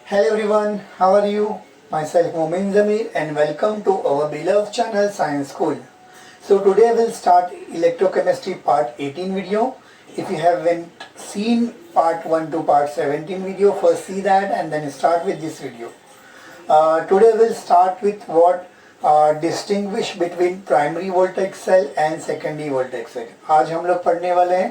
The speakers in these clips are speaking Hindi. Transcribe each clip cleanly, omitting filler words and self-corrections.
Hello everyone, how are you? Myself Momin Zamir and welcome to our beloved channel Science School. So today we'll start electrochemistry part 18 video. If you haven't seen part 1 to part 17 video, first see that and then start with this video. Today we'll start with what distinguish between primary voltaic cell and secondary voltaic cell. आज हम लोग पढ़ने वाले हैं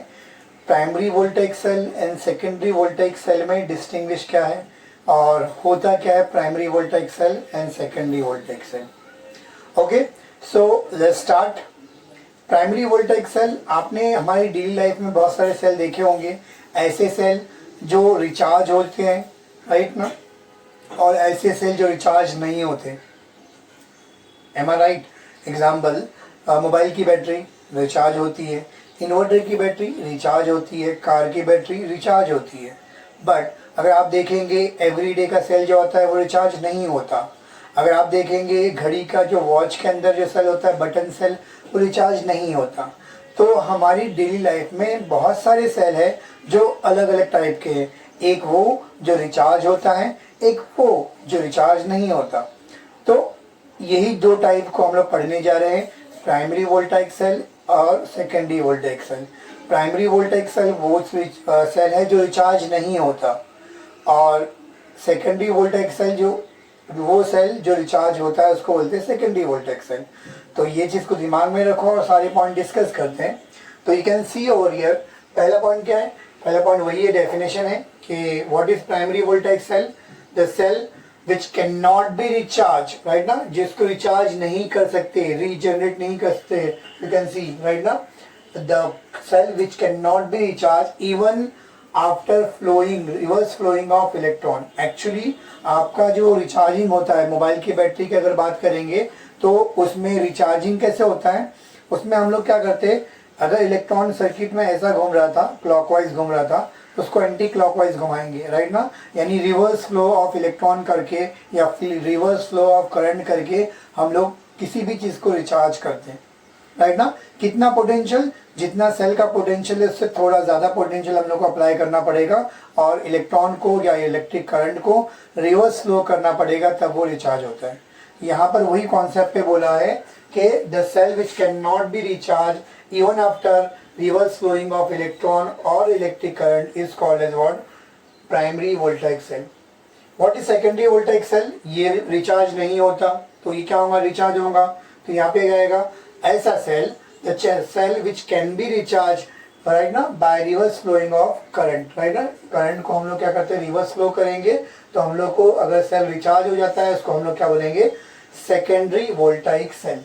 primary voltaic cell and secondary voltaic cell में डिस्टिंग्विश क्या है और होता क्या है primary voltaic cell and secondary voltaic cell. Okay, so let's start. Primary voltaic cell, आपने हमारी डेली लाइफ में बहुत सारे सेल देखे होंगे. ऐसे सेल जो रिचार्ज होते हैं, राइट ना, और ऐसे सेल जो रिचार्ज नहीं होते. एम आई राइट? एग्जाम्पल, मोबाइल की बैटरी रिचार्ज होती है, इन्वर्टर की बैटरी रिचार्ज होती है, कार की बैटरी रिचार्ज होती है. बट अगर आप देखेंगे एवरीडे का सेल जो होता है वो रिचार्ज नहीं होता. अगर आप देखेंगे घड़ी का जो वॉच के अंदर जो सेल होता है बटन सेल, वो रिचार्ज नहीं होता. तो हमारी डेली लाइफ में बहुत सारे सेल है जो अलग अलग टाइप के हैं. एक वो जो रिचार्ज होता है, एक वो जो रिचार्ज नहीं होता. तो यही दो टाइप को हम लोग पढ़ने जा रहे हैं, प्राइमरी वोल्टेक सेल और secondary voltaic cell. Primary voltaic cell वो सेल है जो रिचार्ज नहीं होता और सेकेंडरी वोल्टेक सेल जो वो सेल जो रिचार्ज होता है उसको बोलते हैं सेकेंडरी वोल्टेक सेल. तो ये चीज़ को दिमाग में रखो और सारे पॉइंट डिस्कस करते हैं. तो you can see over here, पहला पॉइंट क्या है? पहला पॉइंट वही है, डेफिनेशन है कि what is primary voltaic cell? The cell which can not be recharge, right ना, जिसको रिचार्ज नहीं कर सकते, रीजनरेट नहीं कर सकते. यू कैन सी, राइट ना, the cell which can not be recharge even after flowing, reverse flowing of electron. Actually आपका जो रिचार्जिंग होता है मोबाइल की बैटरी की अगर बात करेंगे तो उसमें रिचार्जिंग कैसे होता है? उसमें हम लोग क्या करते हैं, अगर इलेक्ट्रॉन सर्किट में ऐसा घूम रहा था, क्लॉकवाइज घूम रहा था, तो उसको एंटी क्लॉकवाइज घुमाएंगे, राइट ना, यानी रिवर्स फ्लो ऑफ इलेक्ट्रॉन करके या फिर रिवर्स फ्लो ऑफ करंट करके हम लोग किसी भी चीज़ को रिचार्ज करते हैं, राइट ना. कितना पोटेंशियल? जितना सेल का पोटेंशियल है उससे थोड़ा ज़्यादा पोटेंशियल हम लोग को अप्लाई करना पड़ेगा और इलेक्ट्रॉन को या इलेक्ट्रिक करंट को रिवर्स फ्लो करना पड़ेगा, तब वो रिचार्ज होता है. यहाँ पर वही कॉन्सेप्ट पे बोला है कि the cell which can not be recharge even after reverse flowing of electron और electric current is called as what? Primary voltaic cell. What is secondary voltaic cell? ये रिचार्ज नहीं होता, तो ये क्या होगा? रिचार्ज होगा. तो यहाँ पे आएगा ऐसा cell, the cell which can be recharged, right ना, by reverse flowing of current, right ना. करंट को हम लोग क्या करते हैं? रिवर्स फ्लो करेंगे. तो हम लोग को अगर सेल रिचार्ज हो जाता है उसको हम लोग क्या बोलेंगे? Secondary voltaic cell.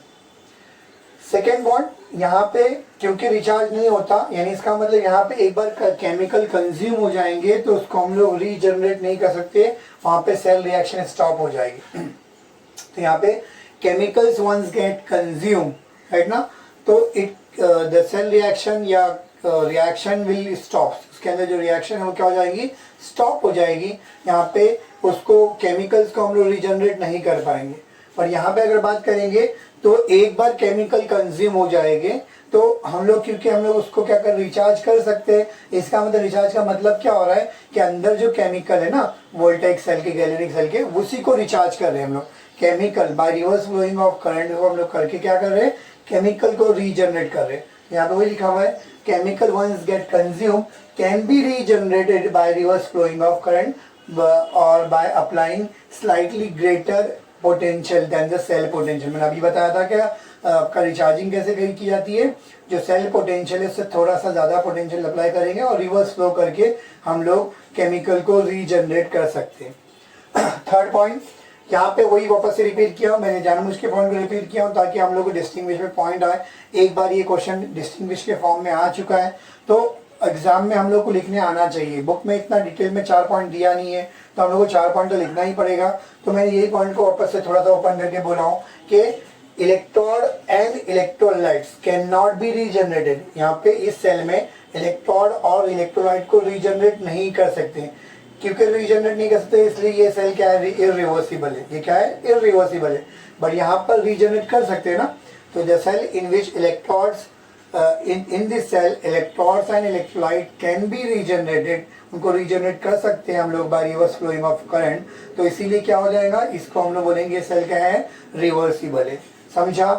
Second point, यहाँ पे क्योंकि रिचार्ज नहीं होता, यानी इसका मतलब यहाँ पे एक बार केमिकल कंज्यूम हो जाएंगे तो उसको हम लोग रीजनरेट नहीं कर सकते, वहाँ पे सेल रिएक्शन स्टॉप हो जाएगी. तो यहाँ पे chemicals once get consume, right ना, तो इट द सेल रिएक्शन या रिएक्शन विल स्टॉप. उसके अंदर जो रिएक्शन है वो क्या हो जाएगी? स्टॉप हो जाएगी. यहाँ पे उसको केमिकल्स को हम लोग रिजनरेट नहीं कर पाएंगे. पर यहाँ पे अगर बात करेंगे तो एक बार केमिकल कंज्यूम हो जाएंगे तो हम लोग, क्योंकि हम लोग उसको क्या कर रिचार्ज कर सकते हैं. इसका मतलब रिचार्ज का मतलब क्या हो रहा है कि अंदर जो केमिकल है ना वोल्टेक सेल के, गैलेनिक सेल के, उसी को रिचार्ज कर रहे हैं हम लोग. Chemical by reverse flowing of current को हम लोग करके क्या कर रहे हैं? केमिकल को रीजनरेट कर रहे हैं. यहाँ पे वही लिखा हुआ है, chemical once get consume can be regenerated by reverse flowing of current और by applying slightly greater potential than the cell potential. मैंने अभी बताया था क्या आपका रिचार्जिंग कैसे की जाती है? जो सेल पोटेंशियल है उससे थोड़ा सा ज़्यादा पोटेंशियल अप्लाई करेंगे और रिवर्स फ्लो करके हम लोग केमिकल को रीजनरेट कर सकते हैं. थर्ड पॉइंट, यहाँ पे वही वापस से रिपीट किया हूँ, मैंने जानबूझ के पॉइंट को रिपीट किया हूँ ताकि हम लोग को डिस्टिंग्विश में पॉइंट आए. एक बार ये क्वेश्चन डिस्टिंग्विश के फॉर्म में आ चुका है तो एग्जाम में हम लोग को लिखने आना चाहिए. बुक में इतना डिटेल में 4 पॉइंट दिया नहीं है तो हम लोग को 4 पॉइंट तो लिखना ही पड़ेगा. तो मैंने यही पॉइंट को वापस से थोड़ा सा ओपन करके बोला हूँ कि electrode and electrolytes can not B regenerated. यहाँ पे इस सेल में इलेक्ट्रोड और इलेक्ट्रोलाइट को रीजनरेट नहीं कर सकते. क्योंकि रीजनरेट नहीं कर सकते इसलिए ये सेल क्या है? इरिवर्सिबल है. ये क्या है? इरिवर्सिबल है. बट यहाँ पर रीजनरेट कर सकते हैं ना. तो the cell in which electrodes in this cell electrons and electrolyte can be regenerated उनको रीजनरेट कर सकते हैं हम लोग by reverse flowing of current. तो इसीलिए क्या हो जाएगा, इसको हम लोग बोलेंगे सेल क्या है, रिवर्सिबल है। समझा।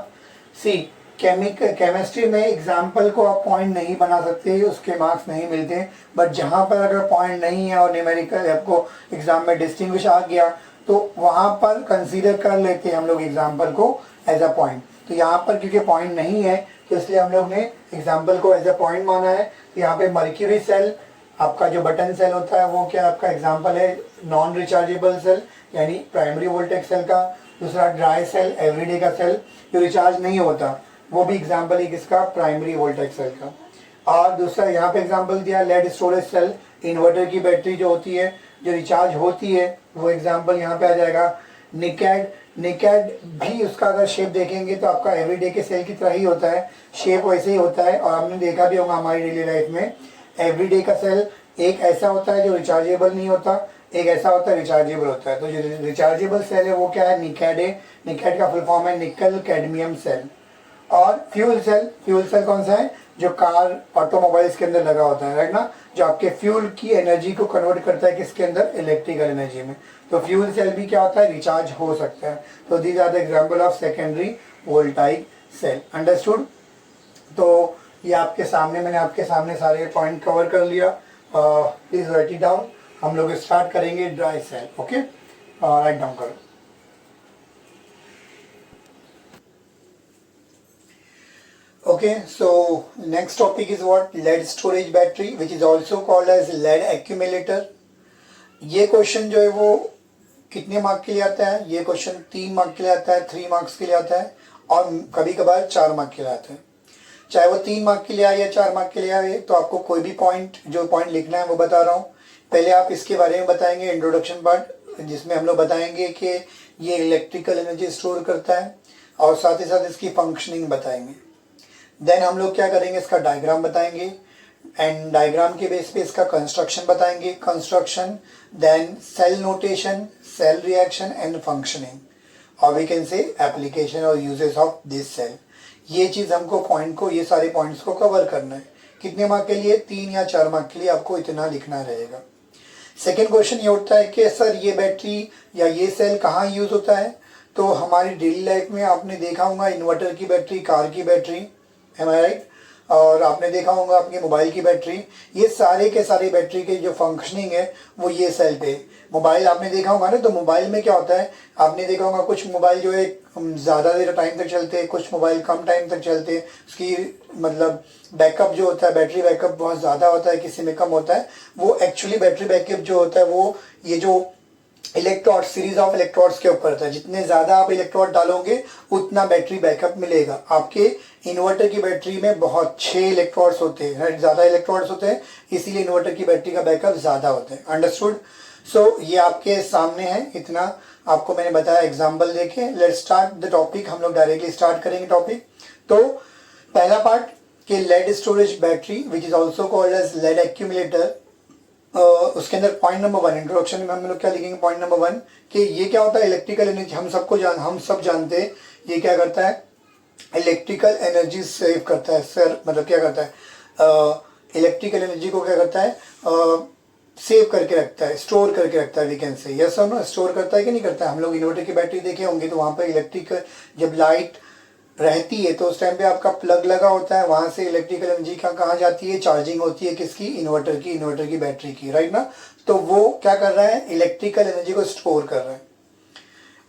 सी केमिस्ट्री में एग्जाम्पल को आप पॉइंट नहीं बना सकते, उसके मार्क्स नहीं मिलते, बट जहाँ पर अगर पॉइंट नहीं है और न्यूमेरिकल आपको एग्जाम में डिस्टिंग्विश आ गया तो वहाँ पर कंसीडर कर लेते हैं हम लोग एग्जाम्पल को एज अ पॉइंट। तो यहाँ पर क्योंकि पॉइंट नहीं है तो इसलिए हम लोग ने एग्जाम्पल को एज अ पॉइंट माना है। तो यहाँ पे मर्क्यूरी सेल आपका जो बटन सेल होता है वो क्या आपका एग्जाम्पल है, नॉन रिचार्जेबल सेल यानी प्राइमरी वोल्टेज सेल का। दूसरा ड्राई सेल, एवरीडे का सेल जो रिचार्ज नहीं होता, वो भी एग्जाम्पल है किसका, प्राइमरी वोल्टेज सेल का। और दूसरा यहाँ पे एग्जाम्पल दिया लेड स्टोरेज सेल, इन्वर्टर की बैटरी जो होती है जो रिचार्ज होती है, वो एग्जाम्पल यहाँ पे आ जाएगा। निकैड, निकैड भी उसका अगर शेप देखेंगे तो आपका एवरीडे के सेल की तरह ही होता है, शेप वैसे ही होता है। और हमने देखा भी होगा हमारी डेली लाइफ में, एवरीडे का सेल एक ऐसा होता है जो रिचार्जेबल नहीं होता, एक ऐसा होता है रिचार्जेबल होता है। तो जो रिचार्जेबल सेल है वो क्या है, निकैड है। निकैड का फुल फॉर्म है निकल कैडमियम सेल। और फ्यूल सेल, फ्यूल सेल कौन सा है, जो कार ऑटोमोबाइल्स के अंदर लगा होता है, राइट ना, जो आपके फ्यूल की एनर्जी को कन्वर्ट करता है किसके अंदर, इलेक्ट्रिकल एनर्जी में। तो फ्यूल सेल भी क्या होता है, रिचार्ज हो सकता है। तो these are the example of secondary voltaic cell. Understood. तो ये आपके सामने, मैंने आपके सामने सारे पॉइंट कवर कर लिया। Please write it down. हम लोग स्टार्ट करेंगे dry cell. Okay, write down करो। Okay, so next topic is what, lead storage battery which is also called as lead accumulator। ये क्वेश्चन जो है वो कितने मार्क के लिए आता है, ये क्वेश्चन 3 मार्क के लिए आता है, 3 मार्क्स के लिए आता है, और कभी कभार 4 मार्क के लिए आता है। चाहे वो 3 मार्क के लिए आए या 4 मार्क के लिए आए, तो आपको कोई भी पॉइंट, जो पॉइंट लिखना है वो बता रहा हूँ। पहले आप इसके बारे में बताएंगे, इंट्रोडक्शन पार्ट, जिसमें हम लोग बताएंगे कि ये इलेक्ट्रिकल एनर्जी स्टोर करता है, और साथ ही साथ इसकी फंक्शनिंग बताएंगे। देन हम लोग क्या करेंगे, इसका डायग्राम बताएंगे, एंड डायग्राम के बेस पे इसका कंस्ट्रक्शन बताएंगे, construction, then cell notation, cell reaction and functioning, और वी कैन से एप्लीकेशन और यूजेस ऑफ दिस सेल। ये चीज़ हमको पॉइंट को, ये सारे पॉइंट्स को कवर करना है। कितने मार्क के लिए, 3 या 4 मार्क के लिए आपको इतना लिखना रहेगा। सेकेंड क्वेश्चन ये उठता है कि सर ये बैटरी या ये सेल कहाँ यूज होता है। तो हमारी डेली लाइफ में आपने देखा होगा इन्वर्टर की बैटरी, कार की बैटरी, एम आई राइट, और आपने देखा होगा अपने मोबाइल की बैटरी। ये सारे के सारे बैटरी के जो फंक्शनिंग है वो ये सेल पे। मोबाइल आपने देखा होगा ना, तो मोबाइल में क्या होता है, आपने देखा होगा कुछ मोबाइल जो है ज़्यादा देर टाइम तक चलते हैं, कुछ मोबाइल कम टाइम तक चलते हैं। उसकी मतलब बैकअप जो होता है, बैटरी बैकअप बहुत ज़्यादा होता है, किसी में कम होता है। वो एक्चुअली बैटरी बैकअप जो होता है वो ये जो इलेक्ट्रोड, सीरीज ऑफ इलेक्ट्रोड्स के ऊपर होता है। जितने ज़्यादा आप इलेक्ट्रोड डालोगे उतना बैटरी बैकअप मिलेगा। आपके इन्वर्टर की बैटरी में बहुत 6 इलेक्ट्रोड्स होते हैं, ज़्यादा इलेक्ट्रोड्स होते हैं, इसीलिए इन्वर्टर की बैटरी का बैकअप ज़्यादा होता है। अंडरस्टूड। सो ये आपके सामने है, इतना आपको मैंने बताया एग्जाम्पल देके। Let's start the topic. हम लोग डायरेक्टली स्टार्ट करेंगे टॉपिक। तो पहला पार्ट कि lead storage battery which is also called as lead accumulator. उसके अंदर पॉइंट नंबर 1, इंट्रोडक्शन में हम लोग क्या लिखेंगे, पॉइंट नंबर 1 कि ये क्या होता है, इलेक्ट्रिकल एनर्जी। हम सब जानते हैं ये क्या करता है, इलेक्ट्रिकल एनर्जी सेव करता है। सर मतलब क्या करता है, इलेक्ट्रिकल एनर्जी को क्या करता है, सेव करके रखता है, स्टोर करके रखता है। वी कैन से यस और नो, स्टोर करता है कि नहीं करता है। हम लोग इन्वर्टर की बैटरी देखे होंगे तो वहाँ पर इलेक्ट्रिक, जब लाइट रहती है तो उस टाइम पे आपका प्लग लगा होता है, वहां से इलेक्ट्रिकल एनर्जी कहाँ जाती है, चार्जिंग होती है किसकी, इन्वर्टर की बैटरी की, राइट ना। तो वो क्या कर रहा है, इलेक्ट्रिकल एनर्जी को स्टोर कर रहा है।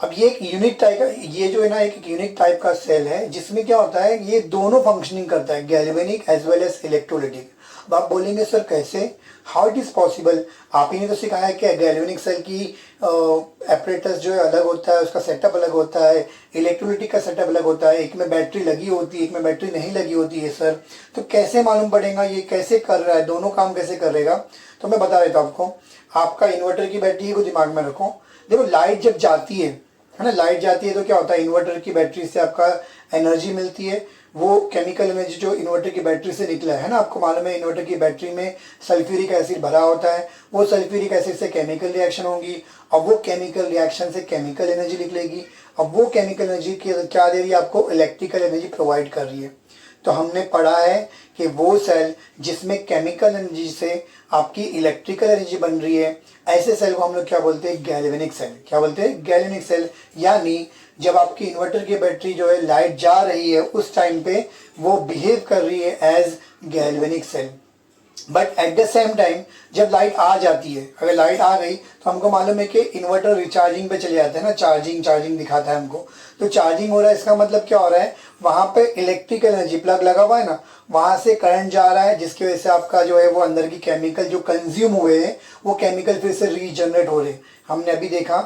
अब ये एक यूनिक टाइप का, ये जो है ना एक यूनिक टाइप का सेल है, जिसमें क्या होता है, ये दोनों फंक्शनिंग करता है, galvanic as well as electrolytic. अब आप बोलेंगे सर कैसे, हाउ इट इज पॉसिबल। आप ही ने तो सिखाया है कि गैल्वेनिक सेल की एपरेटस जो है अलग होता है, उसका सेटअप अलग होता है, इलेक्ट्रोलिटिक का सेटअप अलग होता है, एक में बैटरी लगी होती है, एक में बैटरी नहीं लगी होती है। सर तो कैसे मालूम पड़ेगा ये कैसे कर रहा है, दोनों काम कैसे करेगा। तो मैं बता देता हूँ आपको। आपका इन्वर्टर की बैटरी को दिमाग में रखो। देखो लाइट जब जाती है ना, लाइट जाती है तो क्या होता है, इन्वर्टर की बैटरी से आपका एनर्जी मिलती है। वो केमिकल एनर्जी जो इन्वर्टर की बैटरी से निकला है ना, आपको मालूम है इन्वर्टर की बैटरी में सल्फ्यूरिक एसिड भरा होता है। वो सल्फ्यूरिक एसिड से केमिकल रिएक्शन होगी, अब वो केमिकल रिएक्शन से केमिकल एनर्जी निकलेगी। अब वो केमिकल एनर्जी क्या दे रही है आपको, इलेक्ट्रिकल एनर्जी प्रोवाइड कर रही है। तो हमने पढ़ा है कि वो सेल जिसमें केमिकल एनर्जी से आपकी इलेक्ट्रिकल एनर्जी बन रही है, ऐसे सेल को हम लोग क्या बोलते हैं, गैल्वेनिक सेल। क्या बोलते हैं, गैल्वेनिक सेल। यानी जब आपकी इन्वर्टर की बैटरी जो है लाइट जा रही है उस टाइम पे वो बिहेव कर रही है as galvanic cell. But at the same time जब लाइट आ जाती है, अगर लाइट आ गई तो हमको मालूम है कि इन्वर्टर रिचार्जिंग पे चले जाते हैं ना, चार्जिंग दिखाता है हमको। तो चार्जिंग हो रहा है, इसका मतलब क्या हो रहा है, वहां पे इलेक्ट्रिकल एनर्जी प्लग लगा हुआ है ना, वहां से करंट जा रहा है, जिसकी वजह से आपका जो है वो अंदर की केमिकल जो कंज्यूम हुए हैं वो केमिकल फिर से रीजनरेट हो रहे हैं। हमने अभी देखा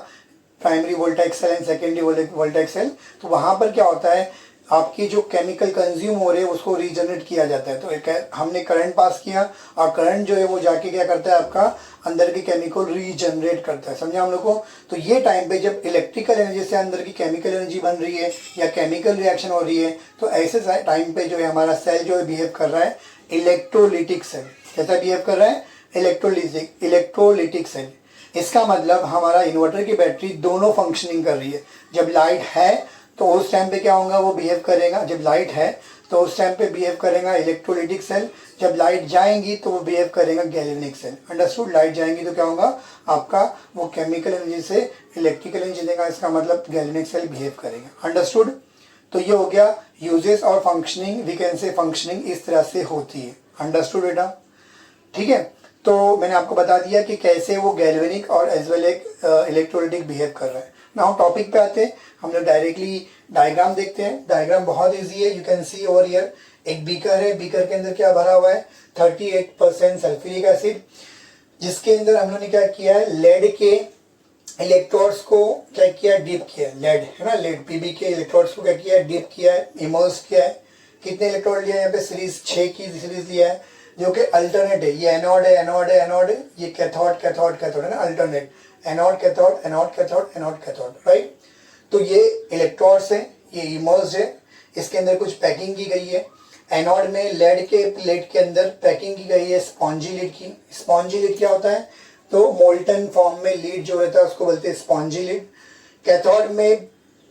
primary voltaic cell and secondary voltaic cell, तो वहां पर क्या होता है, आपकी जो केमिकल कंज्यूम हो रहे हैं उसको रीजनरेट किया जाता है। तो एक हमने करंट पास किया और करंट जो है वो जाके क्या करता है, आपका अंदर की केमिकल रीजनरेट करता है। समझा हम लोग को। तो ये टाइम पे जब इलेक्ट्रिकल एनर्जी से अंदर की केमिकल एनर्जी बन रही है या केमिकल रिएक्शन हो रही है, तो ऐसे टाइम पे जो है हमारा सेल जो है बिहेव कर रहा है इलेक्ट्रोलिटिक सेल। कैसा बिहेव कर रहा है, इलेक्ट्रोलिटिक सेल। इसका मतलब हमारा इन्वर्टर की बैटरी दोनों फंक्शनिंग कर रही है। जब लाइट है तो उस टाइम पे क्या होगा, वो बिहेव करेगा, जब लाइट है तो उस टाइम पे बिहेव करेगा इलेक्ट्रोलिटिक सेल। जब लाइट जाएंगी तो वो बिहेव करेगा गैल्वेनिक सेल। अंडरस्टूड। लाइट जाएंगी तो क्या होगा, आपका वो केमिकल एनर्जी से इलेक्ट्रिकल एनर्जी देगा, इसका मतलब गैल्वेनिक सेल बिहेव करेगा। अंडरस्टूड। तो ये हो गया यूजेस और functioning. We can say functioning इस तरह से होती है। अंडरस्टूड बेटा, ठीक है। तो मैंने आपको बता दिया कि कैसे वो गैल्वेनिक और एज वेल इलेक्ट्रोलिटिक बिहेव कर रहा है। नाउ टॉपिक पे आते हैं, हम लोग डायरेक्टली डायग्राम देखते हैं। डायग्राम बहुत इजी है, you can see over here. एक बीकर है, बीकर के अंदर क्या भरा हुआ है, 38% सल्फ्यूरिक एसिड, जिसके अंदर हम लोगों ने क्या किया है, लेड के इलेक्ट्रोड्स को क्या किया, डिप किया। लेड है ना, लेड पीबी के इलेक्ट्रोड्स को क्या किया, डिप किया है, इमर्स किया है। कितने इलेक्ट्रोड लिया है यहाँ पे, सीरीज 6 की सीरीज लिया है, जो कि अल्टरनेट है। ये एनोड है, एनोड है, एनोड है, ये कैथोड कैथोड कैथोड है ना, alternate anode cathode anode cathode anode cathode, right. तो ये इलेक्ट्रोड्स है, ये इमर्स्ड है, इसके अंदर कुछ पैकिंग की गई है। एनोड में लेड के प्लेट के अंदर पैकिंग की गई है स्पॉन्जी लीड की। स्पॉन्जी लीड क्या होता है, तो मोल्टन फॉर्म में लीड जो रहता है उसको बोलते हैं स्पॉन्जी लीड। कैथोड में,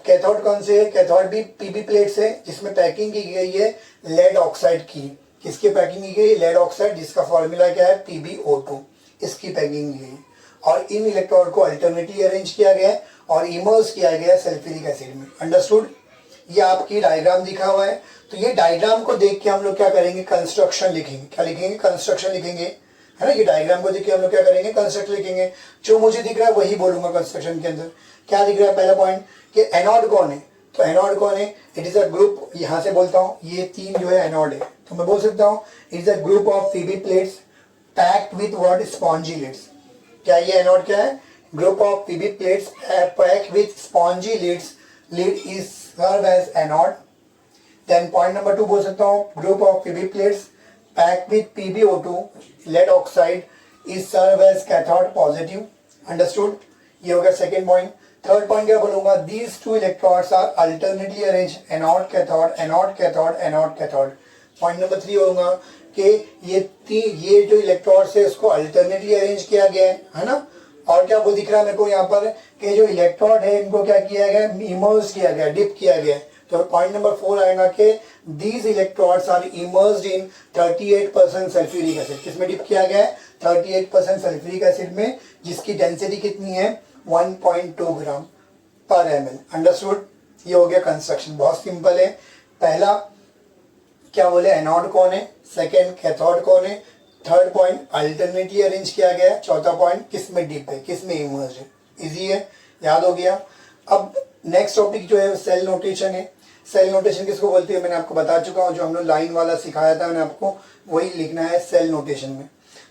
कैथोड कौन से है, कैथोड भी पीबी प्लेट्स है, जिसमें पैकिंग की गई है लेड ऑक्साइड की। किसकी पैकिंग की गई, लेड ऑक्साइड, जिसका फॉर्मूला क्या है, PbO2, इसकी पैकिंग की गई। और इन इलेक्ट्रोड को अल्टरनेटली अरेंज किया गया है और इमर्स किया गया है सल्फ्यूरिक एसिड में। अंडरस्टूड। ये आपकी डायग्राम दिखा हुआ है। तो ये डायग्राम को देख के हम लोग क्या करेंगे, कंस्ट्रक्शन लिखेंगे। क्या लिखेंगे, कंस्ट्रक्शन लिखेंगे, है ना। ये डायग्राम को देख के हम लोग क्या करेंगे, कंस्ट्रक्शन लिखेंगे। जो मुझे दिख रहा है वही बोलूंगा कंस्ट्रक्शन के अंदर। क्या दिख रहा है, पहला पॉइंट कि एनोड कौन है, तो एनोड कौन है, इट इज अ ग्रुप। यहां से बोलता हूं, ये 3 जो है एनोड है, तो मैं बोल सकता हूं it is a group of PB plates packed with what, spongy leads. क्या ये एनोड क्या है, group of PB plates packed with spongy leads, lead is serve as anode. Then point number 2 बोल सकता हूं, group of PB plates packed with PbO2 lead oxide is serve as cathode positive. Understood. ये हो गया सेकेंड पॉइंट। थर्ड पॉइंट क्या बोलूंगा, these 2 electrodes are alternately arrange anode cathode anode cathode anode cathode. Point number 3 होगा कि ये जो इलेक्ट्रोड्स है उसको अल्टरनेटली अरेंज किया गया है ना। और क्या वो दिख रहा है मेरे को यहाँ पर कि जो इलेक्ट्रोड है इनको क्या किया गया, इमर्स किया गया, डिप किया गया। तो पॉइंट नंबर 4 आएगा कि these electrodes are immersed in 38% sulphuric acid. किसमें डिप किया गया है, 38% सल्फ्यूरिक एसिड में, जिसकी डेंसिटी कितनी है, 1.2 ग्राम पर ml। अंडरस्टूड। ये हो गया कंस्ट्रक्शन, बहुत सिंपल है। पहला क्या बोले, एनोड कौन है, सेकेंड कैथोड कौन है, थर्ड पॉइंट अल्टरनेटली अरेंज किया गया है, चौथा पॉइंट किसमें डिप है, किसमें इमर्स्ड है। इजी है, याद हो गया। अब नेक्स्ट टॉपिक जो है सेल नोटेशन है। सेल नोटेशन किसको बोलते हैं, मैंने आपको बता चुका हूँ, जो हम लोग लाइन वाला सिखाया था मैंने आपको, वही लिखना है सेल नोटेशन में।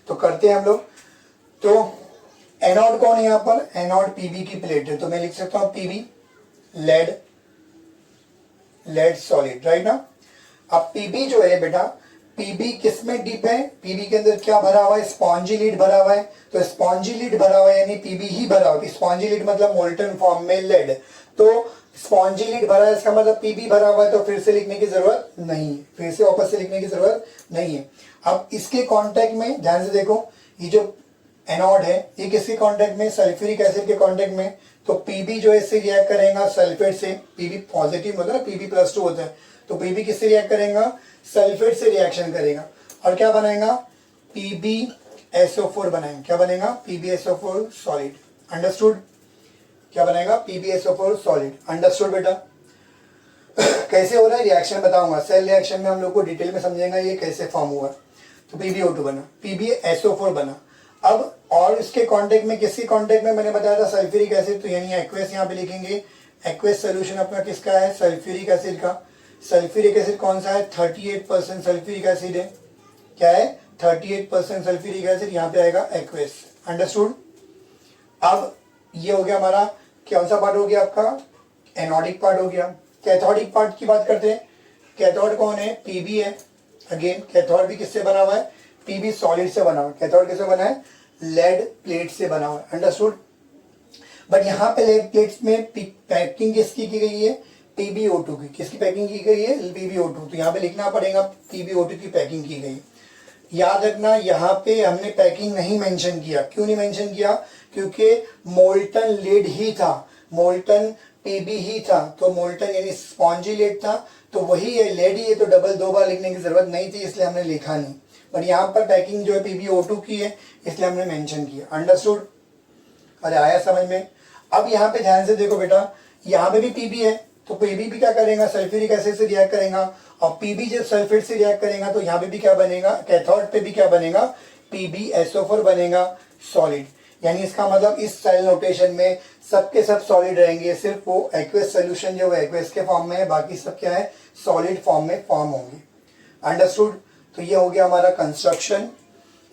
तो करते हैं हम लोग। तो एनोड कौन है यहाँ पर, एनोड पीबी की प्लेट है, तो मैं लिख सकता हूँ PB lead, lead solid, right ना। अब पीबी जो है बेटा, पीबी किसमें डिप है, पीबी के अंदर क्या भरा हुआ है, स्पॉन्जी लीड भरा हुआ है। तो स्पॉन्जी लीड भरा हुआ है यानी पीबी ही भरा हुआ है। स्पॉन्जी लीड मतलब मोल्टन फॉर्म में लेड, तो स्पॉन्जी लीड भरा है, इसका मतलब पीबी भरा हुआ है, तो फिर से लिखने की जरूरत नहीं है, फिर से वापस से लिखने की जरूरत नहीं है। अब इसके कांटेक्ट में ध्यान से देखो, ये जो एनोड है ये किसके कांटेक्ट में, सल्फ्यूरिक एसिड के कांटेक्ट में। तो पीबी जो है इससे रिएक्ट करेगा सल्फेट से, पीबी पॉजिटिव मतलब पीबी+2 होता है, तो पीबी किससे रिएक्ट करेगा, सल्फेट से रिएक्शन करेगा और क्या बनाएगा, PbSO4 बनाएंगे। क्या बनेगा, PbSO4 सॉलिड। अंडरस्टूड, क्या बनेगा, PbSO4 सॉलिड। अंडरस्टूड बेटा। कैसे हो रहा है रिएक्शन बताऊंगा, सेल रिएक्शन में हम लोग को डिटेल में समझेंगे ये कैसे फॉर्म हुआ। तो PbO2 बना, PbSO4 बना। अब और इसके कांटेक्ट में, किसके कांटेक्ट में, मैंने बताया था सल्फ्यूरिक एसिड, तो यानी एक्वेस यहाँ पे लिखेंगे। एक्वेस सोल्यूशन अपना किसका है, सल्फ्यूरिक एसिड का। सल्फ्यूरिक एसिड कौन सा है, 38% सल्फ्यूरिक एसिड है। क्या है, 38% सल्फ्यूरिक एसिड, यहाँ पे आएगा एक्वेस। अंडरस्टूड। अब ये हो गया हमारा कौन सा पार्ट हो गया आपका, एनोडिक पार्ट हो गया। कैथोडिक पार्ट की बात करते हैं। कैथोड कौन है, पीबी है। अगेन कैथोड भी किससे बना हुआ है, पीबी सॉलिड से बना हुआ है। कैथोड किससे बना है, लेड प्लेट से बना हुआ है। अंडरस्टूड। बट यहाँ पे लेड प्लेट्स में पैकिंग किसकी की गई है, PbO2 की। किसकी पैकिंग की गई है, PbO2। तो यहाँ पे लिखना पड़ेगा PbO2 की पैकिंग की गई। याद रखना यहाँ पे हमने पैकिंग नहीं मेंशन किया। क्यों नहीं मेंशन किया, क्योंकि मोल्टन लेड ही था, मोल्टन पीबी ही था। तो मोल्टन यानी स्पॉन्जी लेड था, तो वही है लेड ही है, तो डबल दो बार लिखने की जरूरत नहीं थी, इसलिए हमने लिखा नहीं। बट यहाँ पर पैकिंग जो है PbO2 की है, इसलिए हमने मेंशन किया। अंडरस्टूड। अरे आया समझ में। अब यहाँ पे ध्यान से देखो बेटा, यहाँ पे भी पीबी है, तो पीबी भी क्या करेगा, सल्फ्यूरिक एसिड से रिएक्ट करेगा। और पीबी जब सल्फेट से रिएक्ट करेगा तो यहाँ पे भी क्या बनेगा, कैथोड पे भी क्या बनेगा, PbSO4 बनेगा सॉलिड। यानी इसका मतलब इस सेल नोटेशन में सबके सब सॉलिड रहेंगे, सिर्फ वो एक्वेस सोल्यूशन जो है एक्वेस के फॉर्म में है, बाकी सब क्या है, सॉलिड फॉर्म में फॉर्म होंगे। अंडरस्टूड। तो ये हो गया हमारा कंस्ट्रक्शन,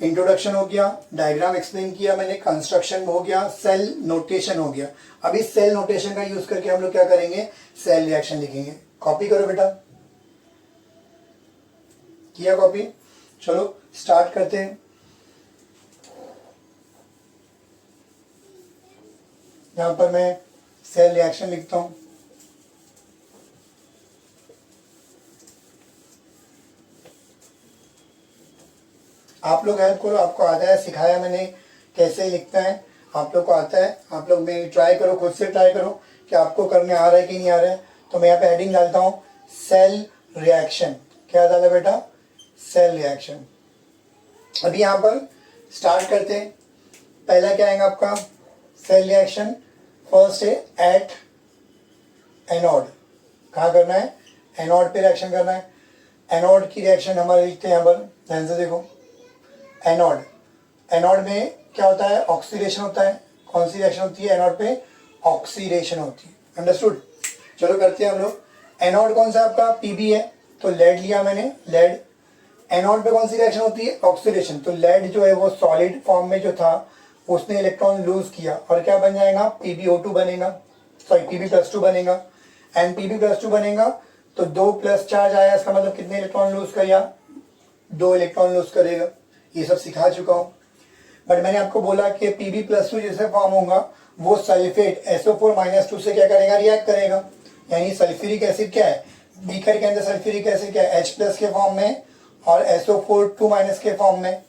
इंट्रोडक्शन हो गया, डायग्राम एक्सप्लेन किया मैंने, कंस्ट्रक्शन हो गया, सेल नोटेशन हो गया। अब इस सेल नोटेशन का यूज करके हम लोग क्या करेंगे, सेल रिएक्शन लिखेंगे। कॉपी करो बेटा, किया कॉपी। चलो स्टार्ट करते हैं। यहां पर मैं सेल रिएक्शन लिखता हूं। आप लोग हेल्प करो, आपको आता है, सिखाया मैंने कैसे लिखता है, आप लोग को आता है। आप लोग में ट्राई करो, खुद से ट्राई करो कि आपको करने आ रहा है कि नहीं आ रहा है। तो मैं यहाँ पे हेडिंग डालता हूँ सेल रिएक्शन। क्या डाला बेटा, सेल रिएक्शन। अभी यहाँ पर स्टार्ट करते हैं। पहला क्या आएगा आपका, सेल रिएक्शन। फर्स्ट है एट एनोड। कहाँ करना है, एनोड पे रिएक्शन करना है। एनोड की रिएक्शन हमारे लिखते हैं यहाँ पर, ध्यान से देखो। एनोड, एनोड में क्या होता है, ऑक्सीडेशन होता है। कौन सी रिएक्शन होती है एनोड पे, ऑक्सीडेशन होती है। अंडरस्टूड। चलो करते हैं हम लोग। एनोड कौन सा आपका, पीबी है, तो लेड लिया मैंने, लेड। एनोड पे कौन सी रिएक्शन होती है, ऑक्सीडेशन। तो लेड जो है वो सॉलिड फॉर्म में जो था उसने इलेक्ट्रॉन लूज किया और क्या बन जाएगा, PbO2 बनेगा, सॉरी Pb+2 बनेगा। एंड Pb+2 बनेगा तो 2 प्लस चार्ज आया, इसका मतलब कितने इलेक्ट्रॉन लूज किया, 2 इलेक्ट्रॉन लूज करेगा। ये सब सिखा चुका हूँ। बट मैंने आपको बोला कि Pb+2 जैसे फॉर्म होगा वो सल्फेट SO4-2 से क्या करेगा, रिएक्ट करेगा। यानी सल्फ्यूरिक एसिड क्या है, बीकर के अंदर सल्फ्यूरिक एसिड क्या है, H+ के फॉर्म में और SO4 के फॉर्म में,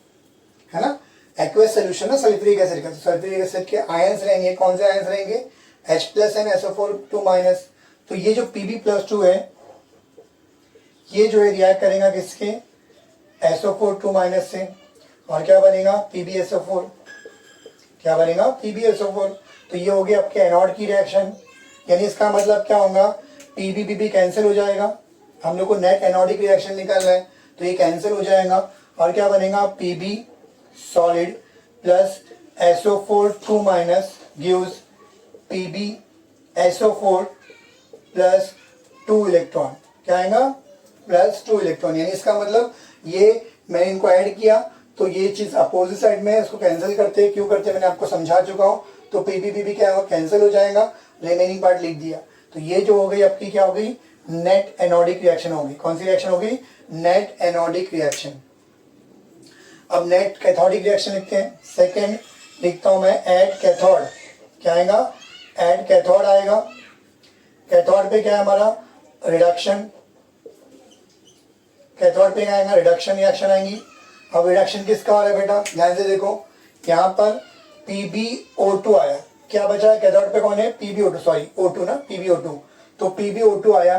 है ना। एक्वेस सोल्यूशन ना सल्फ्यूरिक एसिड का, तो सल्फ्यूरिक एसिड के आयंस रहेंगे। कौन से आयंस रहेंगे, H+ एंड SO4 तो ये जो Pb+2 है ये जो है रिएक्ट करेगा किसके, SO4 से, और क्या बनेगा, PbSO4। क्या बनेगा, PbSO4। तो ये हो गया आपके एनोड की रिएक्शन। यानी इसका मतलब क्या होगा, PbPb कैंसिल हो जाएगा। हम लोग को नेट एनोडिक रिएक्शन निकालना है, तो ये कैंसिल हो जाएगा और क्या बनेगा, Pb solid plus SO4 gives PbSO4 plus 2 electron. क्या आएगा, प्लस 2 इलेक्ट्रॉन। यानी इसका मतलब ये मैंने इनको ऐड किया तो ये चीज अपोजिट साइड में है, इसको कैंसिल करते हैं। क्यों करते हैं मैंने आपको समझा चुका हूँ। तो PbPb क्या होगा, कैंसिल हो जाएगा, रिमेनिंग पार्ट लिख दिया। तो ये जो हो गई आपकी क्या हो गई, नेट एनोडिक रिएक्शन होगी। कौन सी रिएक्शन होगी, नेट एनोडिक रिएक्शन। अब नेट कैथोडिक रिएक्शन लिखते हैं। सेकेंड लिखता हूं मैं एट कैथोड। क्या आएगा, एट कैथोड आएगा। कैथोड पे क्या है हमारा, रिडक्शन। कैथोड पे क्या आएगा, रिडक्शन रिएक्शन आएंगी। अब रिडक्शन किसका हो रहा है बेटा, ध्यान से देखो। यहाँ पर PbO2 आया, क्या बचा है कैथोड पे, कौन है, PbO2, सॉरी O2 ना, PbO2। तो PbO2 आया।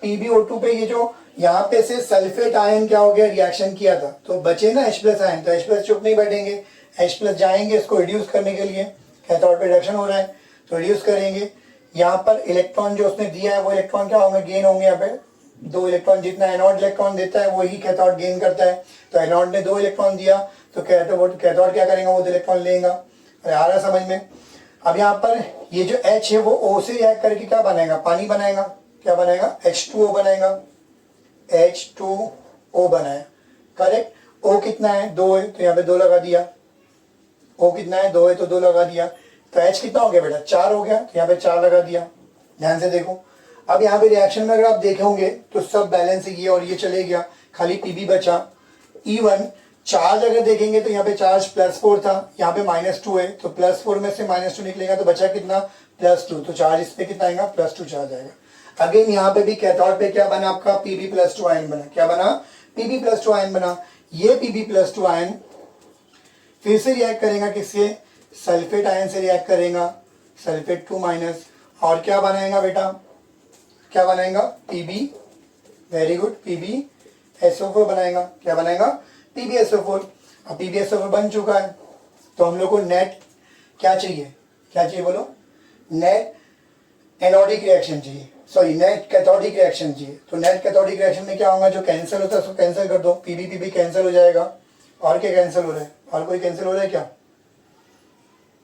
PbO2 पे ये जो यहाँ पे से सल्फेट आयन क्या हो गया, रिएक्शन किया था, तो बचे ना H प्लस आयन, तो H प्लस चुप नहीं बैठेंगे, H प्लस जाएंगे इसको रिड्यूस करने के लिए, कैथोड पे रिडक्शन हो रहा है तो रिड्यूस करेंगे। यहाँ पर इलेक्ट्रॉन जो उसने दिया है वो इलेक्ट्रॉन क्या होंगे, गेन होंगे। यहाँ पे 2 इलेक्ट्रॉन, जितना एनोड इलेक्ट्रॉन देता है वही कैथोड गेन करता है, तो एनोड ने 2 इलेक्ट्रॉन दिया तो कैथोड क्या करेगा, वो 2 इलेक्ट्रॉन लेगा। अरे आ रहा समझ में। अब यहाँ पर ये जो H है वो O से रिएक्ट करके क्या बनाएगा, पानी बनाएगा। क्या बनाएगा, H2O बनाएगा, H2O बनाया, करेक्ट। O कितना है, 2 है, तो यहाँ पे 2 लगा दिया। O कितना है, 2 है, तो 2 लगा दिया। तो H कितना हो गया बेटा, 4 हो गया, तो यहाँ पे 4 लगा दिया। ध्यान से देखो, अब यहाँ पे रिएक्शन में अगर आप देखोगे तो सब बैलेंस है, ये और ये चले गया, खाली Pb बचा। E1 चार्ज अगर देखेंगे तो यहाँ पे चार्ज +4 था, यहाँ पे -2 है, तो +4 में से -2 निकलेगा तो बचा कितना, +2, तो चार्ज इस पे कितना आएगा, +2 चार्ज आएगा। अगेन यहाँ पे भी कैथोड पे क्या बना आपका, Pb+2 आयन बना। क्या बना, Pb+2 आयन बना। ये Pb+2 आयन फिर से रिएक्ट करेगा किससे, सल्फेट आयन से रिएक्ट करेगा, सल्फेट 2-, और क्या बनाएगा बेटा, क्या बनाएगा, Pb, वेरी गुड, PbSO4 बनाएगा। क्या बनाएगा, PbSO4। अब PbSO4 बन चुका है, तो हम लोग को नेट क्या चाहिए, क्या चाहिए बोलो, नेट एनोडिक रिएक्शन चाहिए, सॉरी नेट कैथोडिक रिएक्शन चाहिए। तो नेट कैथोडिक रिएक्शन में क्या होगा, जो कैंसिल होता है उसको कैंसिल कर दो, Pb कैंसिल हो जाएगा। और क्या कैंसिल हो रहा है, और कोई कैंसिल हो रहा है क्या,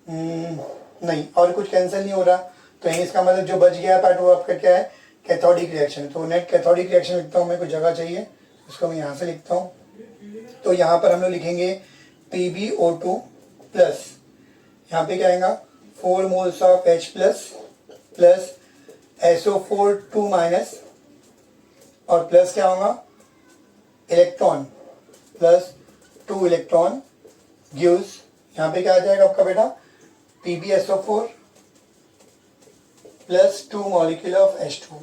नहीं, और कुछ कैंसिल नहीं हो रहा। तो इसका मतलब जो बच गया पार्ट वो आपका क्या है, कैथोडिक रिएक्शन। तो नेट कैथोडिक रिएक्शन लिखता हूँ मैं, कोई जगह चाहिए उसको मैं यहाँ से लिखता हूँ। तो यहाँ पर हम लोग लिखेंगे PbO2 प्लस, यहाँ पे क्या आएगा, 4 moles of H plus SO4 2-, और प्लस क्या होगा, इलेक्ट्रॉन प्लस 2 इलेक्ट्रॉन गिव्स, यहाँ पे क्या आ जाएगा आपका बेटा, PbSO4 plus 2 molecule of H2।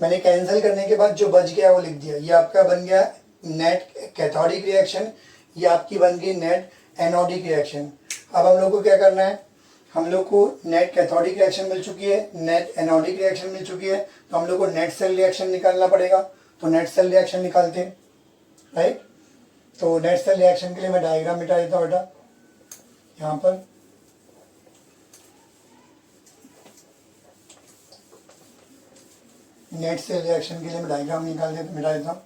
मैंने कैंसिल करने के बाद जो बच गया वो लिख दिया। ये आपका बन गया नेट कैथोडिक रिएक्शन, ये आपकी बन गई नेट एनोडिक रिएक्शन। अब हम लोग को क्या करना है, हम लोग को नेट कैथोडिक रिएक्शन मिल चुकी है, नेट एनोडिक रिएक्शन मिल चुकी है, तो हम लोग को नेट सेल रिएक्शन निकालना पड़ेगा। तो नेट सेल रिएक्शन निकालते हैं, राइट। तो नेट सेल रिएक्शन के लिए मैं डायग्राम मिटा देता हूँ बेटा, यहाँ पर नेट सेल रिएक्शन के लिए मैं डायग्राम निकाल देता, मिटा देता हूँ।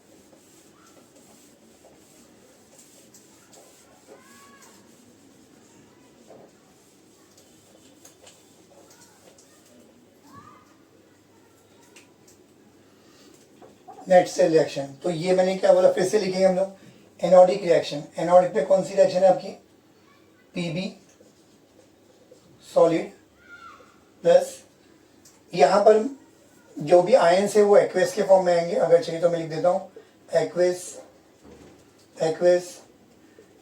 नेट सेल रिएक्शन, तो ये मैंने क्या बोला, फिर से लिखेंगे हम लोग, एनोडिक रिएक्शन। एनोडिक पे कौन सी रिएक्शन है आपकी, Pb सॉलिड प्लस, यहाँ पर जो भी आयंस है वो एक्वेस के फॉर्म में आएंगे, अगर चाहिए तो मैं लिख देता हूँ एक्वेस,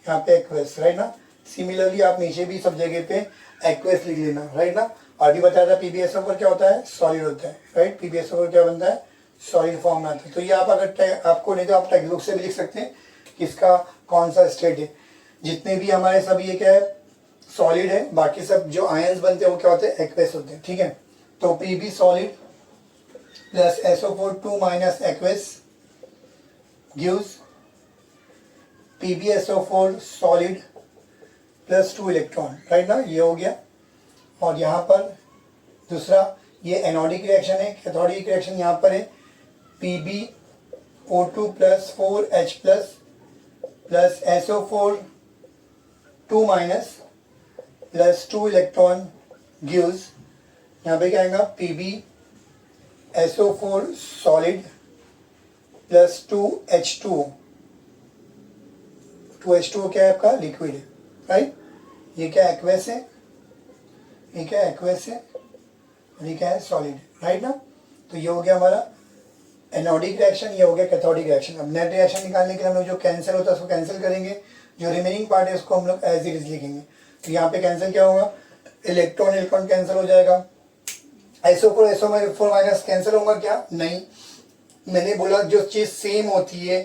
यहाँ पे एक्वेस, राइट ना। सिमिलरली आप नीचे भी सब जगह पे एक्वेस लिख लेना, राइट ना। और भी बताया था PbSO4 क्या होता है, सॉलिड होता है, राइट। PbSO4 क्या बनता है, सॉलिड फॉर्म में आता है। तो ये आप अगर आपको नहीं तो आप टेक्स्ट बुक से भी लिख सकते हैं किसका कौन सा स्टेट है। जितने भी हमारे सब ये क्या है, सॉलिड है, बाकी सब जो आयंस बनते हैं वो क्या होते हैं, एक्वेस होते हैं, ठीक है। तो Pb solid plus SO4 2- aqueous gives PbSO4 solid plus 2 electron, right ना, ये हो गया। और यहाँ पर दूसरा ये एनोडिक रिएक्शन है, कैथोडिक रिएक्शन यहाँ पर है PbO2 plus 4H plus SO4 2- plus 2 electron gives, यहाँ पे क्या आएगा, PbSO4 solid plus 2H2। 2H2 क्या है आपका, लिक्विड है, राइट। ये क्या एक्वेस है, ये क्या एक्वेस है, और ये क्या है, सॉलिड, राइट ना। तो ये हो गया हमारा एनोडिक रिएक्शन, ये हो गया कैथोडिक रिएक्शन। अब नेट रिएक्शन निकालने के लिए हम लोग जो कैंसिल होता है उसको कैंसिल करेंगे, जो रिमेनिंग पार्ट है उसको हम लोग एज इट इज लिखेंगे। तो यहाँ पे कैंसिल क्या होगा, इलेक्ट्रॉन कैंसिल हो जाएगा, SO4 कैंसिल होगा क्या, नहीं। मैंने बोला जो चीज सेम होती है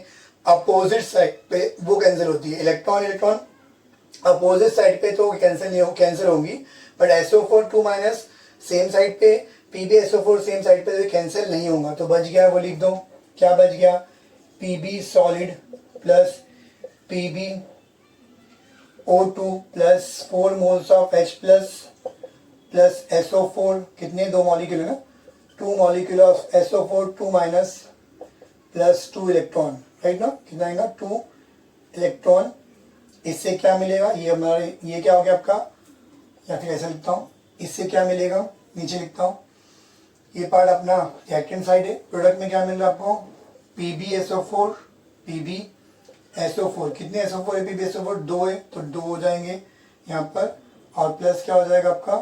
अपोजिट साइड पे वो कैंसिल होती है। इलेक्ट्रॉन अपोजिट साइड पे तो कैंसिल नहीं हो, कैंसिल होगी, बट SO4 2- सेम साइड पे PbSO4 सेम साइड पे कैंसिल नहीं होगा, तो बच गया वो लिख दो। क्या बच गया? Pb solid plus PbO2 plus 4 moles of H plus SO4, कितने? 2 मॉलिक्यूल है ना, 2 molecule of SO4, 2 minus plus 2 electron, right ना? कितना आएगा? 2 इलेक्ट्रॉन। इससे क्या मिलेगा? ये हमारा ये क्या हो गया आपका, या फिर ऐसा लिखता हूँ, इससे क्या मिलेगा? नीचे लिखता हूँ, ये पार्ट अपना रिएक्टेंट साइड है। प्रोडक्ट में क्या मिल रहा है आपको? PbSO4, PbSO4, कितने SO4 है? PbSO4 2 है, तो 2 हो जाएंगे यहाँ पर, और प्लस क्या हो जाएगा आपका?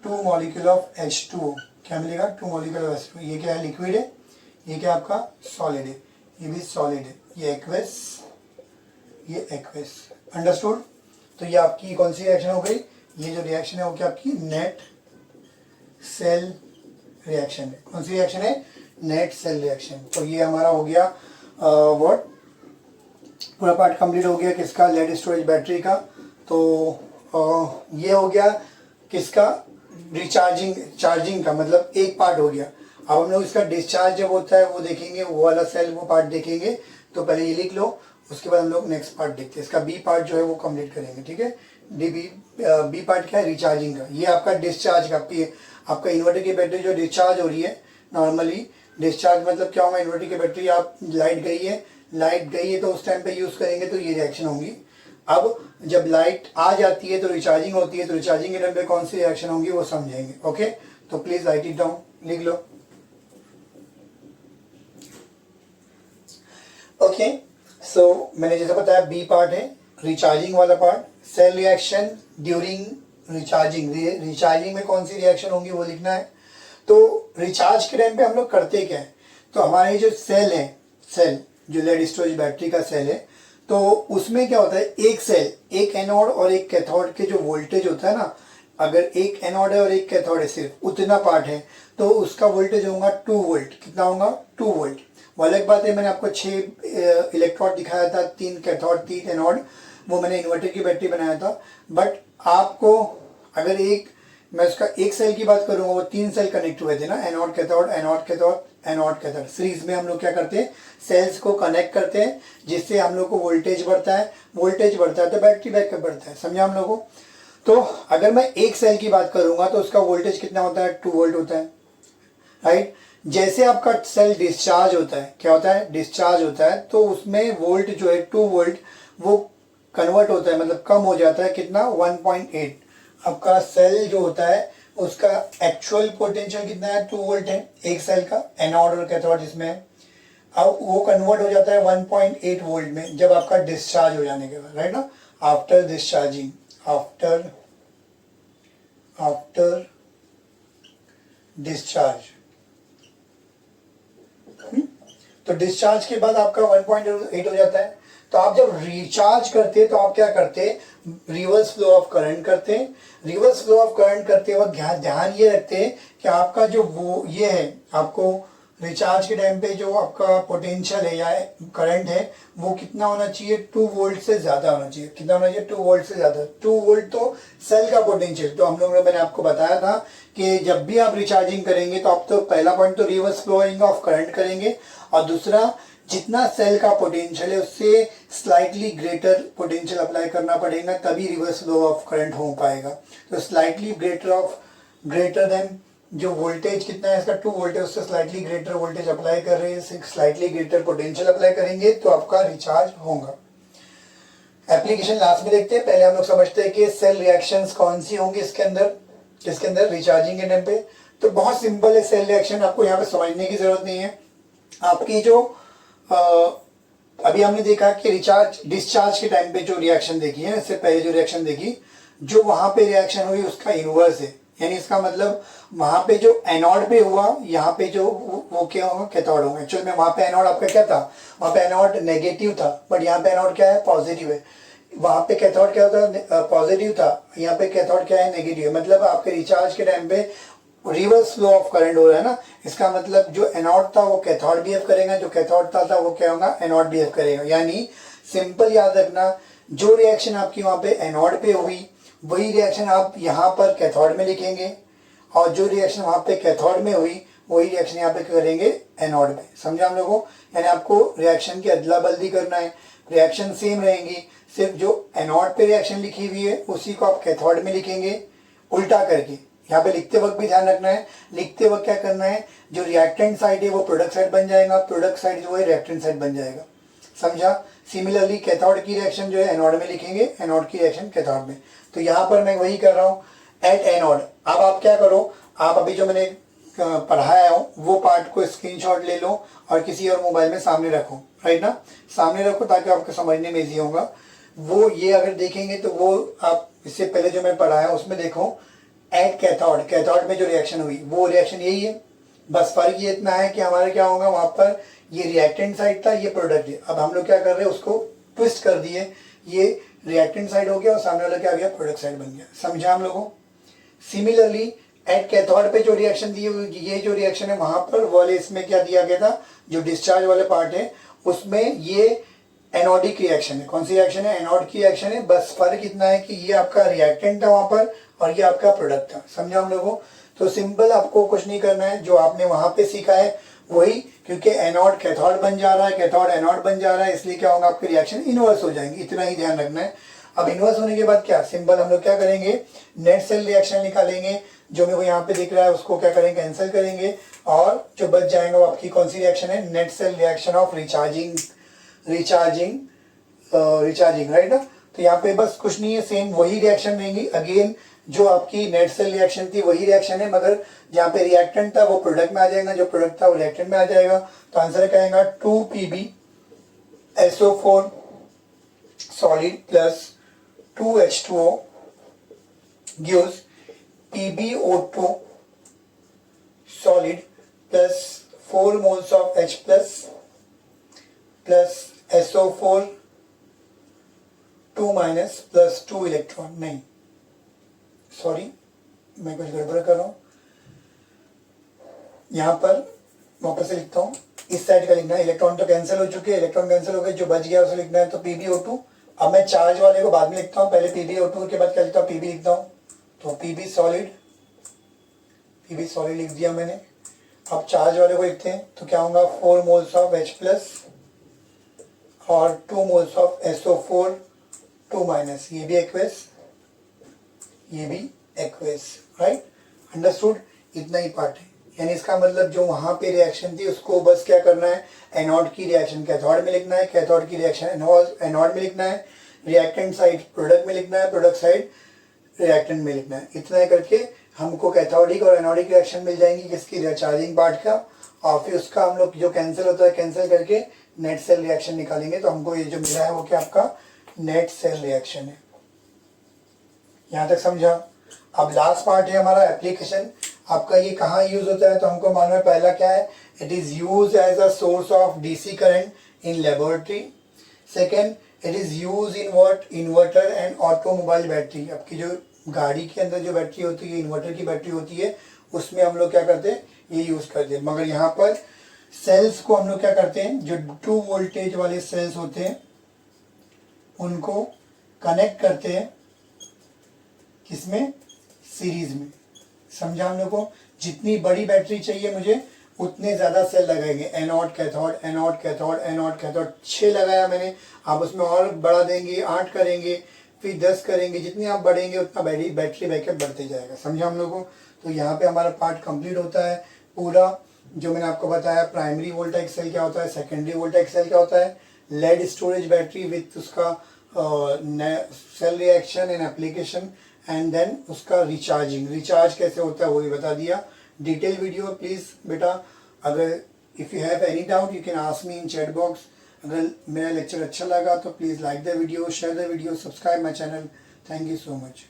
2 मॉलिक्यूल ऑफ H2O। क्या मिलेगा? 2 मॉलिक्यूल ऑफ H2O। ये क्या है? लिक्विड है। ये क्या आपका? सॉलिड है। ये भी सॉलिड है। ये एक्वस, ये एक्वस। अंडरस्टूड? तो ये आपकी कौन सी रिएक्शन हो गई? ये जो रिएक्शन है वो क्या आपकी? नेट सेल रिएक्शन है। कौन सी रिएक्शन है? Net cell reaction. तो ये हमारा हो गया व्हाट, पूरा पार्ट कंप्लीट हो गया किसका? लेड स्टोरेज बैटरी का। तो ये हो गया किसका? रिचार्जिंग चार्जिंग का, मतलब एक पार्ट हो गया। अब हम लोग इसका डिस्चार्ज जब होता है वो देखेंगे, वो वाला सेल वो पार्ट देखेंगे। तो पहले ये लिख लो, उसके बाद हम लोग नेक्स्ट पार्ट देखते हैं। इसका बी पार्ट जो है वो कंप्लीट करेंगे, ठीक है? बी पार्ट क्या है? रिचार्जिंग का। ये आपका डिस्चार्ज का, आपका इन्वर्टर की बैटरी जो डिस्चार्ज हो रही है नॉर्मली। डिस्चार्ज मतलब क्या होगा? इन्वर्टर की बैटरी, आप लाइट गई है तो उस टाइम पे यूज करेंगे तो ये रिएक्शन होंगी। अब जब लाइट आ जाती है तो रिचार्जिंग होती है, तो रिचार्जिंग के टाइम पे कौन सी रिएक्शन होंगी वो समझेंगे। ओके, तो प्लीज राइट इट डाउन, लिख लो। ओके, सो मैंने जैसे बताया बी पार्ट है रिचार्जिंग वाला part. Cell reaction during recharging, recharging में कौन सी रिएक्शन होंगी वो लिखना है। तो रिचार्ज के टाइम पे हम लोग करते क्या है? तो हमारे जो सेल है, सेल जो लेड स्टोरेज बैटरी का सेल है, तो उसमें क्या होता है? एक सेल, एक एनोड और एक कैथोड के जो वोल्टेज होता है ना, अगर एक एनोड है और एक कैथोड है, सिर्फ उतना पार्ट है, तो उसका वोल्टेज होगा 2 वोल्ट। कितना होगा? 2 वोल्ट। वो अलग बात है, मैंने आपको 6 इलेक्ट्रोड दिखाया था, 3 कैथोड 3 एनोड, वो मैंने इन्वर्टर की बैटरी बनाया था। बट आपको अगर मैं उसका एक सेल की बात करूंगा, वो 3 सेल कनेक्ट हुए थे ना, anode cathode anode cathode anode cathode. Series में हम लोग क्या करते हैं? सेल्स को कनेक्ट करते हैं, जिससे हम लोग को वोल्टेज बढ़ता है। वोल्टेज बढ़ता है तो बैटरी बैकअप बढ़ता है। समझा हम लोगों को? तो अगर मैं एक सेल की बात करूंगा तो उसका वोल्टेज कितना होता है? 2 वोल्ट होता है, राइट? जैसे आपका सेल डिस्चार्ज होता है, क्या होता है? डिस्चार्ज होता है, तो उसमें वोल्ट जो है 2 वोल्ट वो कन्वर्ट होता है, मतलब कम हो जाता है। कितना? 1.8। आपका सेल जो होता है उसका एक्चुअल पोटेंशियल कितना है? 2 वोल्ट है एक सेल का, एनोड और कैथोड जिसमें है। अब वो कन्वर्ट हो जाता है 1.8 वोल्ट में जब आपका डिस्चार्ज हो जाने के बाद, राइट ना? After discharging, after discharge. तो डिस्चार्ज के बाद आपका 1.8 हो जाता है। तो आप जब रिचार्ज करते हैं तो आप क्या करते हैं? रिवर्स फ्लो ऑफ करंट करते हैं। रिवर्स फ्लो ऑफ करंट करते वक्त ध्यान ये रखते हैं कि आपका जो वो ये है, आपको रिचार्ज के टाइम पे जो आपका पोटेंशियल है या करंट है वो कितना होना चाहिए? 2 वोल्ट से ज्यादा होना चाहिए। कितना होना चाहिए? 2 वोल्ट से ज्यादा। 2 वोल्ट तो सेल का पोटेंशियल। तो हम लोग मैंने आपको बताया था कि जब भी आप रिचार्जिंग करेंगे तो आप तो पहला पॉइंट तो रिवर्स फ्लोइंग ऑफ करंट करेंगे, और दूसरा जितना सेल का पोटेंशियल है उससे स्लाइटली ग्रेटर पोटेंशियल अप्लाई करना पड़ेगा, तभी रिवर्स फ्लो ऑफ करंट हो पाएगा। तो स्लाइटली ग्रेटर देन जो वोल्टेज कितना है इसका 2 वोल्ट है, उससे स्लाइटली ग्रेटर वोल्टेज अप्लाई कर रहे हैं, स्लाइटली ग्रेटर पोटेंशियल अप्लाई करेंगे तो आपका रिचार्ज होगा। एप्लीकेशन लास्ट में देखते हैं। पहले हम लोग समझते हैं कि सेल रिएक्शंस कौन सी होंगी इसके अंदर रिचार्जिंग के टाइम पे। तो बहुत सिंपल है सेल रिएक्शन, आपको यहाँ पे समझने की जरूरत नहीं है। आपकी जो अभी हमने देखा कि डिस्चार्ज के टाइम पे जो रिएक्शन देखी है, इससे पहले जो रिएक्शन देखी, जो वहां पे रिएक्शन हुई उसका इनवर्स है। यानी इसका मतलब वहां पे जो एनोड पे हुआ, यहाँ पे जो वो क्या होगा? कैथोड होगा। एक्चुअल में वहां पे एनोड आपका क्या था? वहां पे एनोड नेगेटिव था, बट यहाँ पे एनोड क्या है? पॉजिटिव है। वहां पे कैथोड क्या होता? पॉजिटिव था, यहाँ पे कैथोड क्या है? नेगेटिव है। मतलब आपके रिचार्ज के टाइम पे रिवर्स फ्लो ऑफ करंट हो रहा है ना। इसका मतलब जो एनोड था वो कैथोड बिहेव करेगा, जो कैथोड था वो क्या होगा? एनोड बिहेव करेगा। यानी सिंपल याद रखना, जो रिएक्शन आपकी वहां पे एनोड पे हुई वही रिएक्शन आप यहाँ पर कैथोड में लिखेंगे, और जो रिएक्शन वहाँ पे कैथोड में हुई वही रिएक्शन यहाँ पे करेंगे एनोड में। समझा हम लोगों को? यानी आपको रिएक्शन की अदला बदली करना है, रिएक्शन सेम रहेंगी, सिर्फ जो एनोड पे रिएक्शन लिखी हुई है उसी को आप कैथोड में लिखेंगे उल्टा करके। यहाँ पे लिखते वक्त भी ध्यान रखना है, लिखते वक्त क्या करना है, जो रिएक्टेंट साइड है वो प्रोडक्ट साइड बन जाएगा, प्रोडक्ट साइड जो है रिएक्टेंट साइड बन जाएगा। समझा? सिमिलरली कैथोड की रिएक्शन जो है एनोड में लिखेंगे, एनोड की रिएक्शन कैथोड में। तो यहाँ पर मैं वही कर रहा हूँ एट एनोड। अब आप क्या करो, आप अभी जो मैंने पढ़ाया हो वो पार्ट को स्क्रीनशॉट ले लो और किसी और मोबाइल में सामने रखो, राइट ना, सामने रखो ताकि आपको समझने में ईजी होगा। वो ये अगर देखेंगे तो वो आप इससे पहले जो मैं पढ़ाया उसमें देखो एट कैथोड, कैथोड में जो रिएक्शन हुई वो रिएक्शन यही है, बस फर्क ये इतना है कि हमारा क्या होगा, वहां पर ये रिएक्टेंट साइड था, ये प्रोडक्ट है। अब हम लोग क्या कर रहे हैं, उसको ट्विस्ट कर दिए, ये रिएक्टेंट साइड हो गया और सामने वाला क्या आ गया, प्रोडक्ट साइड बन गया। समझा हम लोगों? सिमिलरली एट कैथोड पे जो रिएक्शन दी हुई, ये जो रिएक्शन है वहां पर वाले इसमें क्या दिया गया था, जो डिस्चार्ज वाले पार्ट है उसमें ये एनोडिक रिएक्शन है। कौन सी रिएक्शन है? एनोड की रिएक्शन है। बस फर्क इतना है कि ये आपका रिएक्टेंट था वहां पर और ये आपका प्रोडक्ट था। समझा हम लोगों? तो सिंपल, आपको कुछ नहीं करना है, जो आपने वहां पे सीखा है वही, क्योंकि एनोड कैथोड बन जा रहा है, कैथोड एनोड बन जा रहा है, इसलिए क्या होगा, आपकी रिएक्शन इनवर्स हो जाएंगी, इतना ही ध्यान रखना है। अब इनवर्स होने के बाद क्या, सिंपल हम लोग क्या करेंगे, नेट सेल रिएक्शन निकालेंगे, जो मेरे को यहाँ पे दिख रहा है उसको क्या करेंगे, कैंसिल करेंगे, और जो बच जाएगा वो आपकी कौन सी रिएक्शन है, net cell reaction of recharging, right ना। तो यहाँ पे बस कुछ नहीं है, सेम वही रिएक्शन रहेंगी। अगेन जो आपकी नेट सेल रिएक्शन थी वही रिएक्शन है, मगर जहाँ पे रिएक्टेंट था वो प्रोडक्ट में आ जाएगा, जो प्रोडक्ट था वो रिएक्टेंट में आ जाएगा। तो आंसर क्या आएगा, 2PbSO4 solid plus 2H2O gives PbO2 solid plus 4 moles of H plus SO4 2 minus plus 2 electron. नहीं, सॉरी, मैं कुछ गड़बड़ कर रहा हूं, यहां पर वापस से लिखता हूं, इस साइड का लिखना है, इलेक्ट्रॉन तो कैंसिल हो चुके हैं, इलेक्ट्रॉन कैंसिल हो गए, जो बच गया उसे लिखना है, तो PbO2। अब मैं चार्ज वाले को बाद में लिखता हूं, पहले PbO2 के बाद क्या लिखता हूं, Pb लिखता हूं, तो Pb सॉलिड लिख दिया मैंने। अब चार्ज वाले को लिखते हैं, तो क्या होगा, 4 मोल्स ऑफ H प्लस और 2 मोल्स ऑफ SO4 2 माइनस, ये भी एक्वेस, ये भी एक्वेस, राइट, अंडरस्टूड। इतना ही पार्ट है, यानी इसका मतलब जो वहां पे रिएक्शन थी उसको बस क्या करना है, एनोड की रिएक्शन कैथोड में लिखना है, कैथोड की रिएक्शन एनोड में लिखना है, रिएक्टेंट साइड प्रोडक्ट में लिखना है, प्रोडक्ट साइड रिएक्टेंट में लिखना है। इतना ही करके हमको कैथोडिक और एनोडिक रिएक्शन मिल जाएंगी, किसकी, रिचार्जिंग पार्ट का, और फिर उसका हम लोग जो कैंसिल होता है कैंसिल करके नेट सेल रिएक्शन निकालेंगे। तो हमको ये जो मिला है वो क्या, आपका नेट सेल रिएक्शन है। यहां तक समझा? अब लास्ट पार्ट है हमारा एप्लीकेशन। आपका ये कहाँ यूज होता है, तो हमको मालूम है, पहला क्या है, it is use as a source of DC current in laboratory. Second, it is use in what, inverter and automobile battery. आपकी जो गाड़ी के अंदर जो बैटरी होती है, इन्वर्टर की बैटरी होती है, उसमें हम लोग क्या करते हैं, ये यूज करते हैं। मगर यहाँ पर सेल्स को हम लोग क्या करते हैं, जो 2 वोल्टेज वाले सेल्स होते हैं उनको कनेक्ट करते हैं, किसमें, सीरीज में। समझा हम लोग को? जितनी बड़ी बैटरी चाहिए मुझे उतने ज्यादा सेल लगाएंगे, anode cathode anode cathode anode cathode, 6 लगाया मैंने, आप उसमें और बढ़ा देंगे, 8 करेंगे, फिर 10 करेंगे, जितनी आप बढ़ेंगे उतना बैटरी बैकअप बढ़ते जाएगा। समझा हम लोग को? तो यहाँ पे हमारा पार्ट कंप्लीट होता है पूरा। जो मैंने आपको बताया, प्राइमरी वोल्टेज सेल क्या होता है, सेकेंडरी वोल्टेज सेल क्या होता है, लेड स्टोरेज बैटरी विथ उसका cell reaction and application, and then उसका रिचार्ज कैसे होता है वो भी बता दिया। डिटेल वीडियो प्लीज बेटा, अगर if you have any doubt you can ask me in chat box. अगर मेरा लेक्चर अच्छा लगा तो please like the video, share the video, subscribe my channel. Thank you so much.